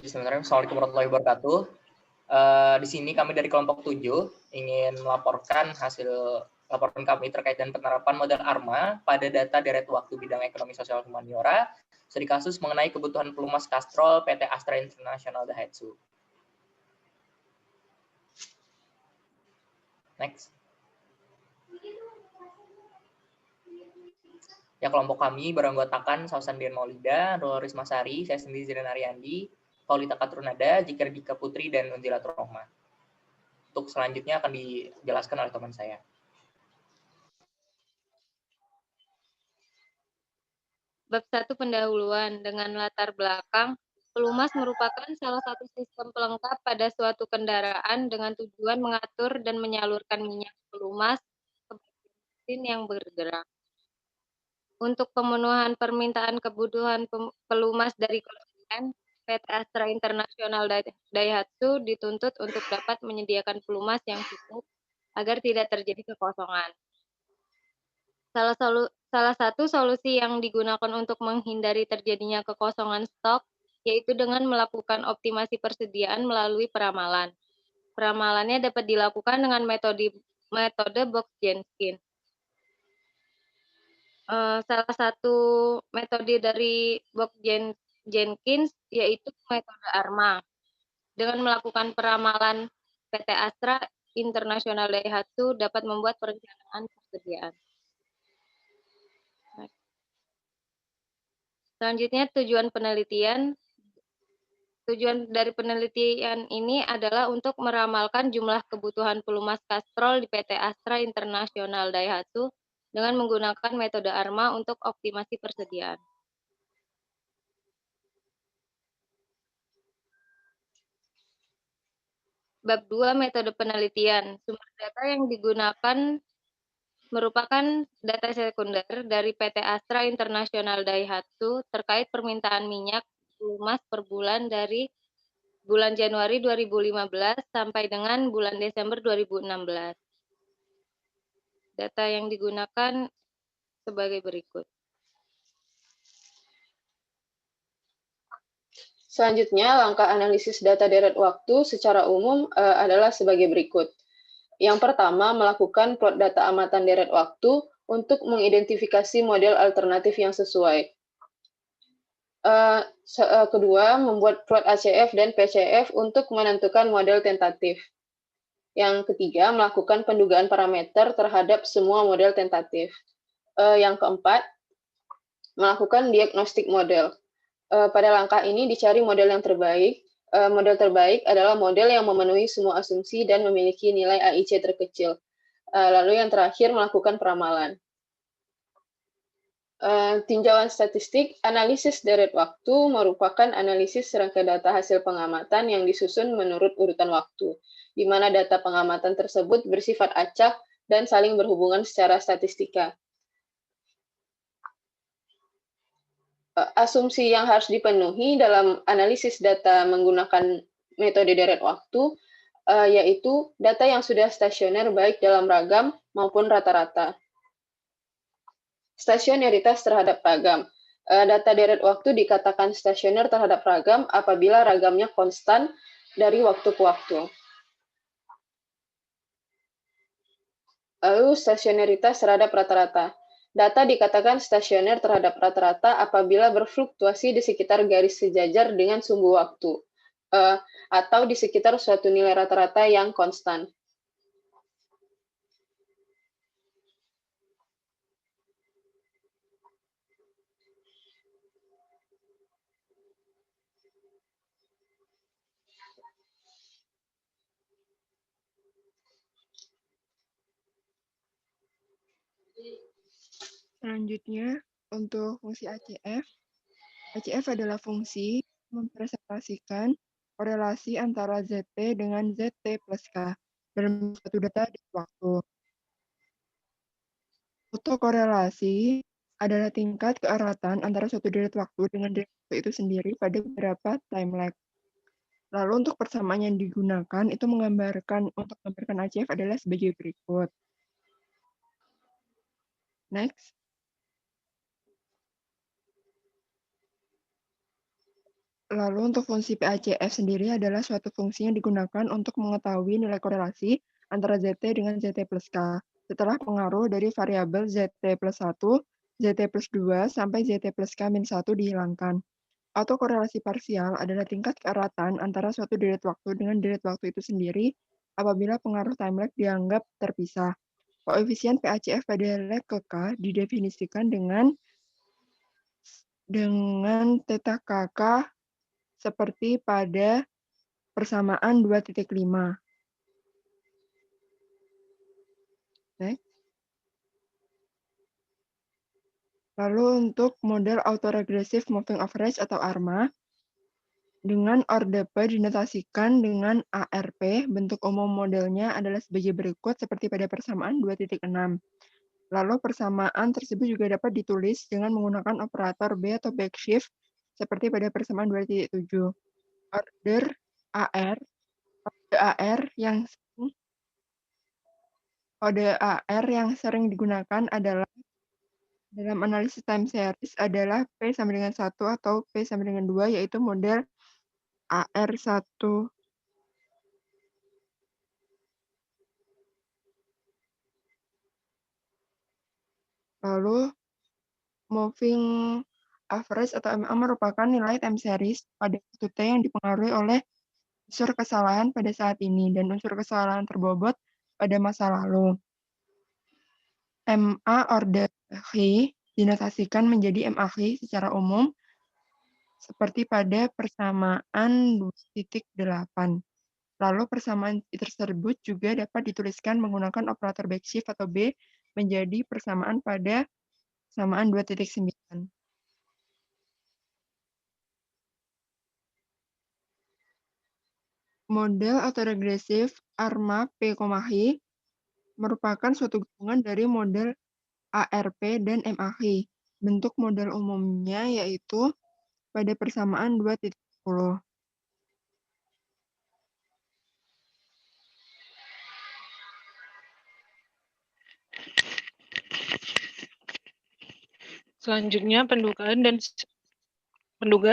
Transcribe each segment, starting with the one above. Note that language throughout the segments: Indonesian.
Bismillahirrahmanirrahim. Assalamualaikum warahmatullahi wabarakatuh. Di sini kami dari kelompok 7 ingin melaporkan hasil laporan kami terkait dengan penerapan model ARMA pada data deret waktu bidang ekonomi sosial humaniora studi kasus mengenai kebutuhan pelumas kastrol PT Astra International Daihatsu. Next. Ya, kelompok kami beranggotakan Sausandian Maulida, Dolores Masari, saya sendiri Zidan Ariandi, Paulita Katrunada, Jikir Dika Putri, dan Unzila Rohma. Untuk selanjutnya akan dijelaskan oleh teman saya. Bab 1 pendahuluan dengan latar belakang, pelumas merupakan salah satu sistem pelengkap pada suatu kendaraan dengan tujuan mengatur dan menyalurkan minyak pelumas ke mesin yang bergerak. Untuk pemenuhan permintaan kebutuhan pelumas dari konsumen, PT Astra International Daihatsu dituntut untuk dapat menyediakan pelumas yang cukup agar tidak terjadi kekosongan. Salah satu solusi yang digunakan untuk menghindari terjadinya kekosongan stok yaitu dengan melakukan optimasi persediaan melalui peramalan. Peramalannya dapat dilakukan dengan metode box Jenkins. Salah satu metode dari box Jenkins yaitu metode ARMA. Dengan melakukan peramalan, PT Astra International Daihatsu dapat membuat perencanaan persediaan. Selanjutnya tujuan penelitian. Tujuan dari penelitian ini adalah untuk meramalkan jumlah kebutuhan pelumas kastrol di PT Astra International Daihatsu dengan menggunakan metode ARMA untuk optimasi persediaan. Bab 2 metode penelitian. Sumber data yang digunakan merupakan data sekunder dari PT Astra International Daihatsu terkait permintaan minyak pelumas per bulan dari bulan Januari 2015 sampai dengan bulan Desember 2016. Data yang digunakan sebagai berikut. Selanjutnya, langkah analisis data deret waktu secara umum adalah sebagai berikut. Yang pertama, melakukan plot data amatan deret waktu untuk mengidentifikasi model alternatif yang sesuai. Kedua, membuat plot ACF dan PCF untuk menentukan model tentatif. Yang ketiga, melakukan pendugaan parameter terhadap semua model tentatif. Yang keempat, melakukan diagnostik model. Pada langkah ini dicari model yang terbaik. Model terbaik adalah model yang memenuhi semua asumsi dan memiliki nilai AIC terkecil. Lalu yang terakhir, melakukan peramalan. Tinjauan statistik, analisis deret waktu merupakan analisis rangkaian data hasil pengamatan yang disusun menurut urutan waktu, di mana data pengamatan tersebut bersifat acak dan saling berhubungan secara statistika. Asumsi yang harus dipenuhi dalam analisis data menggunakan metode deret waktu, yaitu data yang sudah stasioner baik dalam ragam maupun rata-rata. Stasioneritas terhadap ragam. Data deret waktu dikatakan stasioner terhadap ragam apabila ragamnya konstan dari waktu ke waktu. Lalu stasioneritas terhadap rata-rata. Data dikatakan stasioner terhadap rata-rata apabila berfluktuasi di sekitar garis sejajar dengan sumbu waktu, atau di sekitar suatu nilai rata-rata yang konstan. Selanjutnya, untuk fungsi ACF. ACF adalah fungsi mempresentasikan korelasi antara ZT dengan ZT plus K dalam suatu data di waktu. Autokorelasi adalah tingkat keeratan antara suatu deret waktu dengan deret waktu itu sendiri pada beberapa time lag. Lalu untuk persamaan yang digunakan itu menggambarkan ACF adalah sebagai berikut. Next. Lalu untuk fungsi PACF sendiri adalah suatu fungsi yang digunakan untuk mengetahui nilai korelasi antara ZT dengan ZT plus K setelah pengaruh dari variabel ZT plus 1, ZT plus 2, sampai ZT plus K min 1 dihilangkan. Autokorelasi parsial adalah tingkat keeratan antara suatu deret waktu dengan deret waktu itu sendiri apabila pengaruh time lag dianggap terpisah. Koefisien PACF pada lag ke K didefinisikan dengan theta KK seperti pada persamaan 2.5. Next. Lalu untuk model autoregressive moving average atau ARMA, dengan ORDP dinotasikan dengan ARP, bentuk umum modelnya adalah sebagai berikut seperti pada persamaan 2.6. Lalu persamaan tersebut juga dapat ditulis dengan menggunakan operator B atau backshift seperti pada persamaan 2.7. Order AR, kode AR yang sering digunakan adalah dalam analisis time series adalah P sama dengan 1 atau P sama dengan 2, yaitu model AR1. Lalu moving average atau MA merupakan nilai time series pada waktu T yang dipengaruhi oleh unsur kesalahan pada saat ini dan unsur kesalahan terbobot pada masa lalu. MA order H dinotasikan menjadi MAH secara umum seperti pada persamaan 2.8. Lalu persamaan tersebut juga dapat dituliskan menggunakan operator backshift atau B menjadi persamaan pada persamaan 2.9. Model autoregresif ARMA P,H merupakan suatu gabungan dari model ARP dan MAH. Bentuk model umumnya yaitu pada persamaan 2.10. Selanjutnya pendugaan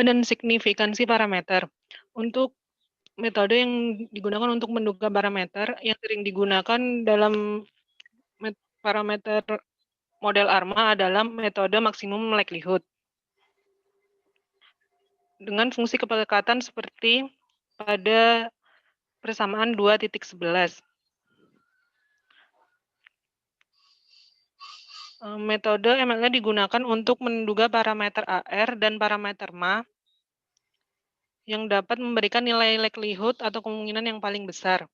dan signifikansi parameter. Untuk metode yang digunakan untuk menduga parameter yang sering digunakan dalam parameter model ARMA adalah metode maksimum likelihood dengan fungsi kepekatan seperti pada persamaan 2.11. Metode MLA digunakan untuk menduga parameter AR dan parameter MA yang dapat memberikan nilai likelihood atau kemungkinan yang paling besar.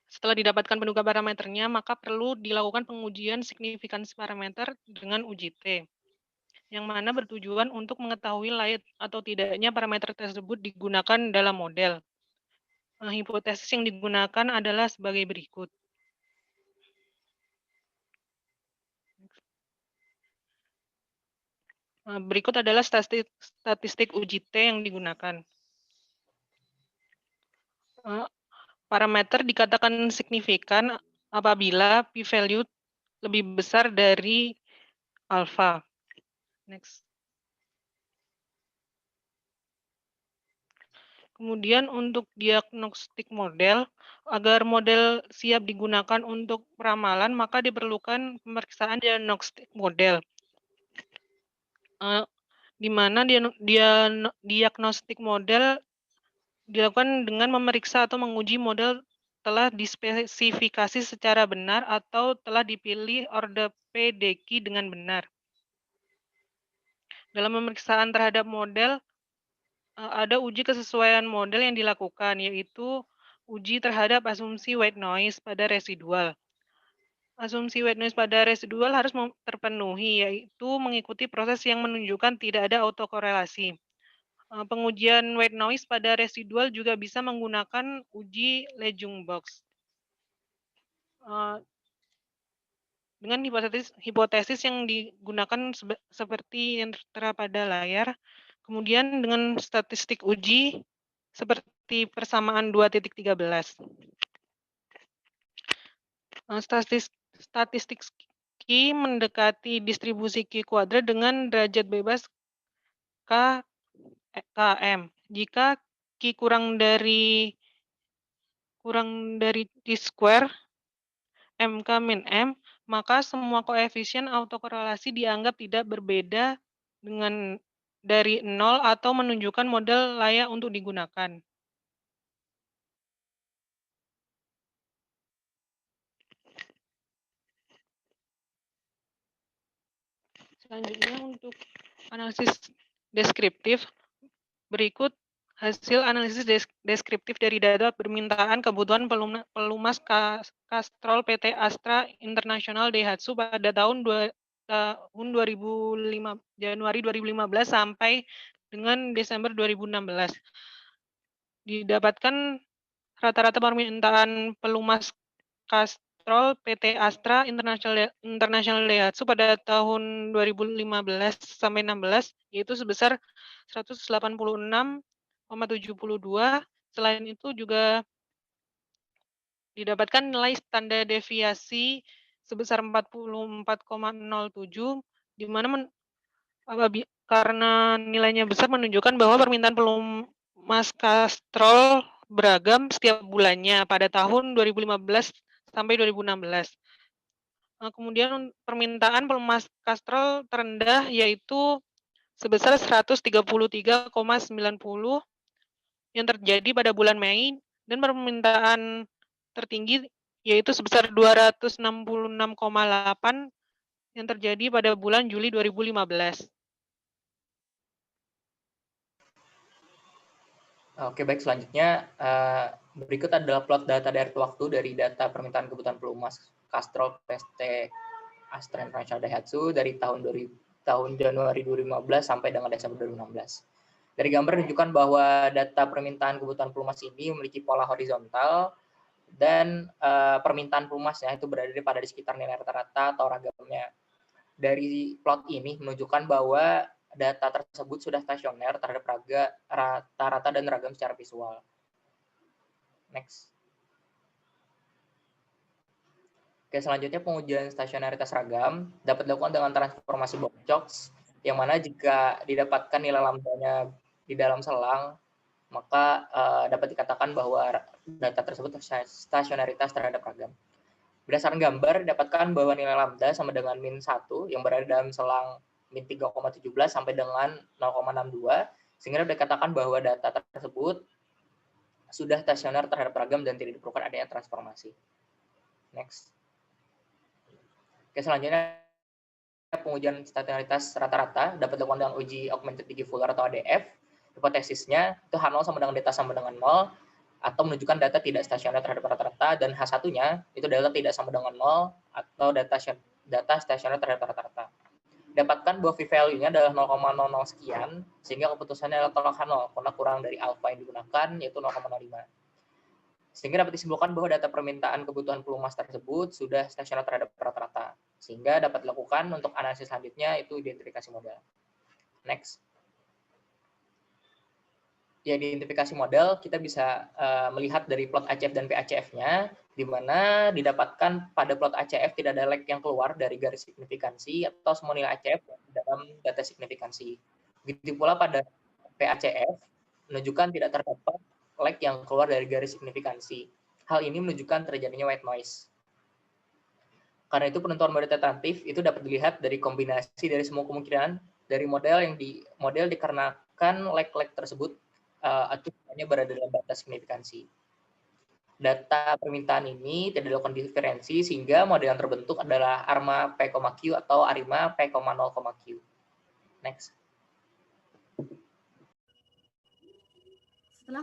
Setelah didapatkan penduga parameternya, maka perlu dilakukan pengujian signifikansi parameter dengan uji T, yang mana bertujuan untuk mengetahui layak atau tidaknya parameter tersebut digunakan dalam model. Hipotesis yang digunakan adalah sebagai berikut. Berikut adalah statistik uji T yang digunakan. Parameter dikatakan signifikan apabila p-value lebih besar dari alfa. Next. Kemudian untuk diagnostik model, agar model siap digunakan untuk peramalan, maka diperlukan pemeriksaan diagnostik model. Di mana diagnostik model dilakukan dengan memeriksa atau menguji model telah dispesifikasi secara benar atau telah dipilih orde PDQ dengan benar. Dalam pemeriksaan terhadap model, ada uji kesesuaian model yang dilakukan, yaitu uji terhadap asumsi white noise pada residual. Asumsi white noise pada residual harus terpenuhi, yaitu mengikuti proses yang menunjukkan tidak ada autokorelasi. Pengujian white noise pada residual juga bisa menggunakan uji Legendre-Box. Dengan hipotesis yang digunakan seperti yang tertera pada layar, kemudian dengan statistik uji seperti persamaan 2.13. Statistik Q mendekati distribusi Q kuadrat dengan derajat bebas K km. Jika Q kurang dari T-square MK min M, maka semua koefisien autokorelasi dianggap tidak berbeda dengan dari 0 atau menunjukkan model layak untuk digunakan. Selanjutnya untuk analisis deskriptif, berikut hasil analisis deskriptif dari data permintaan kebutuhan pelumas Castrol PT Astra International Daihatsu pada tahun 2005, Januari 2015 sampai dengan Desember 2016. Didapatkan rata-rata permintaan pelumas Castrol PT Astra International Daihatsu pada tahun 2015 sampai 16 yaitu sebesar 186,72. Selain itu juga didapatkan nilai standar deviasi sebesar 44,07 di mana karena nilainya besar menunjukkan bahwa permintaan pelumas Castrol beragam setiap bulannya pada tahun 2015 sampai 2016. Kemudian permintaan pelumas Castrol terendah yaitu sebesar 133,90 yang terjadi pada bulan Mei dan permintaan tertinggi yaitu sebesar 266,8 yang terjadi pada bulan Juli 2015. Oke, baik. Selanjutnya, berikut adalah plot data direct waktu dari data permintaan kebutuhan pelumas Castrol PT Astra International Daihatsu dari tahun Januari 2015 sampai dengan Desember 2016. Dari gambar menunjukkan bahwa data permintaan kebutuhan pelumas ini memiliki pola horizontal dan permintaan pelumasnya itu berada pada di sekitar nilai rata-rata atau ragamnya. Dari plot ini menunjukkan bahwa data tersebut sudah stasioner terhadap rata-rata dan ragam secara visual. Next. Oke, selanjutnya pengujian stasionaritas ragam dapat dilakukan dengan transformasi box-chox, yang mana jika didapatkan nilai lambdanya di dalam selang, maka dapat dikatakan bahwa data tersebut stasionaritas terhadap ragam. Berdasarkan gambar, didapatkan bahwa nilai lambda sama dengan min 1 yang berada dalam selang min 3,17 sampai dengan 0,62, sehingga dikatakan bahwa data tersebut sudah stasioner terhadap ragam dan tidak diperlukan adanya transformasi. Next. Oke, selanjutnya pengujian stasionaritas rata-rata dapat dilakukan dengan uji augmented diffuller atau ADF. Hipotesisnya itu H0 sama dengan data sama dengan 0, atau menunjukkan data tidak stasioner terhadap rata-rata, dan H1-nya itu data tidak sama dengan 0 atau data stasioner terhadap rata-rata. Dapatkan bahwa p-value-nya adalah 0,00 sekian, sehingga keputusannya adalah tolak H0 karena kurang dari alfa yang digunakan, yaitu 0,05. Sehingga dapat disimpulkan bahwa data permintaan kebutuhan pelumas tersebut sudah stasioner terhadap rata-rata, sehingga dapat dilakukan untuk analisis selanjutnya itu identifikasi model. Next. Ya, di identifikasi model kita bisa melihat dari plot ACF dan PACF-nya, di mana didapatkan pada plot ACF tidak ada lag yang keluar dari garis signifikansi atau semua nilai ACF dalam data signifikansi. Begitu pula pada PACF menunjukkan tidak terdapat lag yang keluar dari garis signifikansi. Hal ini menunjukkan terjadinya white noise. Karena itu penentuan model tentatif itu dapat dilihat dari kombinasi dari semua kemungkinan dari model dikarenakan lag-lag tersebut atau hanya berada dalam batas signifikansi. Data permintaan ini tidak dilakukan diferensi sehingga model yang terbentuk adalah ARMA P,Q atau ARIMA P,0,Q. Next. Setelah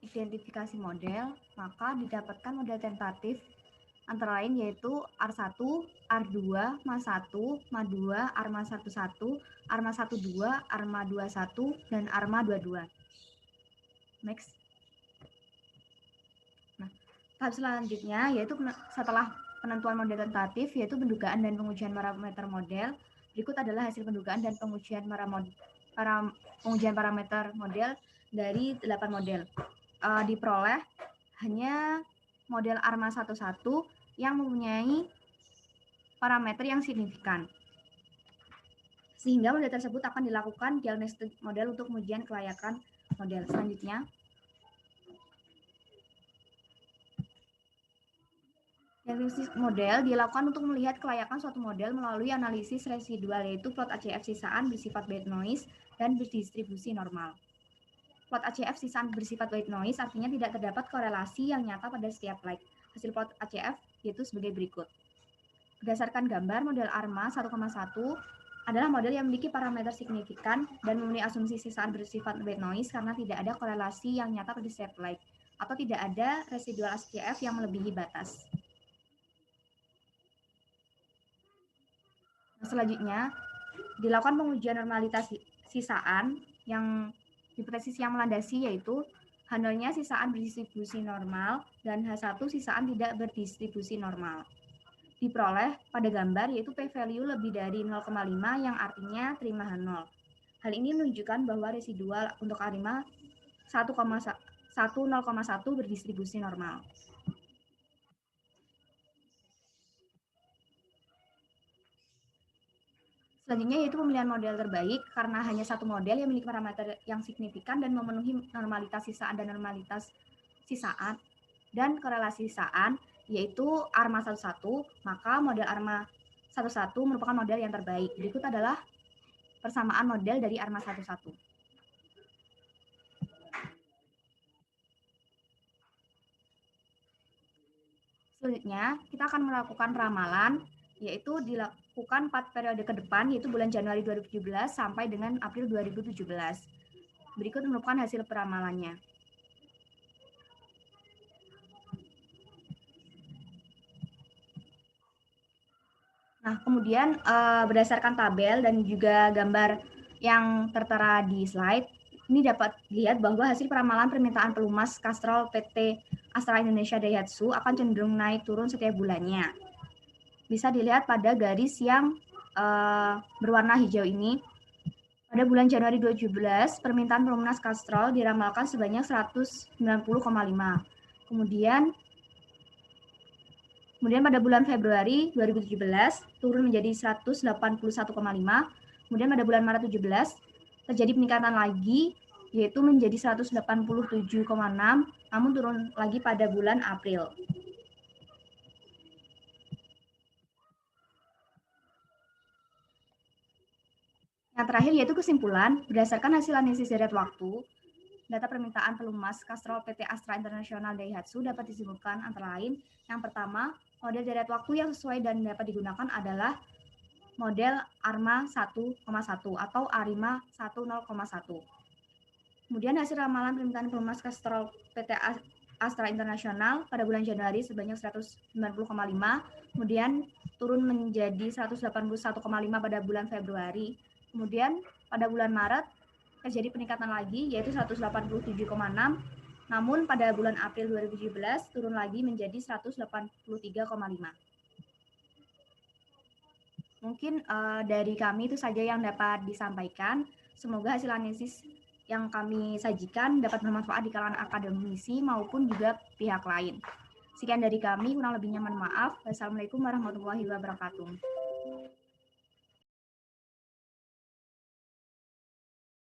identifikasi model, maka didapatkan model tentatif antara lain yaitu R1, R2, MA1, MA2, ARMA11, ARMA12, ARMA21, dan ARMA22. Next. Nah, tahap selanjutnya yaitu setelah penentuan model tentatif yaitu pendugaan dan pengujian parameter model. Berikut adalah hasil pendugaan dan pengujian parameter model dari 8 model. Diperoleh hanya model ARMA11 yang mempunyai parameter yang signifikan. Sehingga model tersebut akan dilakukan diagnostik model untuk pengujian kelayakan model. Selanjutnya, diagnostik model dilakukan untuk melihat kelayakan suatu model melalui analisis residual, yaitu plot ACF sisaan bersifat white noise dan berdistribusi normal. Plot ACF sisaan bersifat white noise artinya tidak terdapat korelasi yang nyata pada setiap like. Hasil plot ACF yaitu sebagai berikut. Berdasarkan gambar, model ARMA 1,1 adalah model yang memiliki parameter signifikan dan memenuhi asumsi sisaan bersifat white noise karena tidak ada korelasi yang nyata pada setiap like atau tidak ada residual ACF yang melebihi batas. Nah, selanjutnya, dilakukan pengujian normalitas sisaan yang hipotesis yang melandasi yaitu H0-nya sisaan berdistribusi normal dan H1 sisaan tidak berdistribusi normal. Diperoleh pada gambar yaitu p-value lebih dari 0,5 yang artinya terima H0. Hal ini menunjukkan bahwa residual untuk ARIMA 1,1 berdistribusi normal. Selanjutnya yaitu pemilihan model terbaik karena hanya satu model yang memiliki parameter yang signifikan dan memenuhi normalitas sisaan dan normalitas sisaan dan korelasi sisaan, yaitu ARMA 11, maka model ARMA 11 merupakan model yang terbaik. Berikut adalah persamaan model dari ARMA 11. Selanjutnya, kita akan melakukan ramalan, yaitu dilakukan 4 periode ke depan, yaitu bulan Januari 2017 sampai dengan April 2017. Berikut merupakan hasil peramalannya. Nah, kemudian berdasarkan tabel dan juga gambar yang tertera di slide, ini dapat dilihat bahwa hasil peramalan permintaan pelumas Castrol PT Astra Indonesia Daihatsu akan cenderung naik turun setiap bulannya. Bisa dilihat pada garis yang berwarna hijau ini. Pada bulan Januari 2017, permintaan pelumas Castrol diramalkan sebanyak 190,5. Kemudian pada bulan Februari 2017 turun menjadi 181,5. Kemudian pada bulan Maret 2017 terjadi peningkatan lagi yaitu menjadi 187,6, namun turun lagi pada bulan April. Yang terakhir yaitu kesimpulan, berdasarkan hasil analisis deret waktu, data permintaan pelumas Castrol PT Astra International Daihatsu dapat disimpulkan antara lain, yang pertama, model deret waktu yang sesuai dan dapat digunakan adalah model ARMA 1,1 atau ARIMA 10,1. Kemudian hasil ramalan permintaan pelumas Castrol PT Astra International pada bulan Januari sebanyak 190,5, kemudian turun menjadi 181,5 pada bulan Februari. Kemudian pada bulan Maret terjadi peningkatan lagi yaitu 187,6, namun pada bulan April 2017 turun lagi menjadi 183,5. Mungkin dari kami itu saja yang dapat disampaikan. Semoga hasil analisis yang kami sajikan dapat bermanfaat di kalangan akademisi maupun juga pihak lain. Sekian dari kami, kurang lebihnya mohon maaf. Wassalamualaikum warahmatullahi wabarakatuh.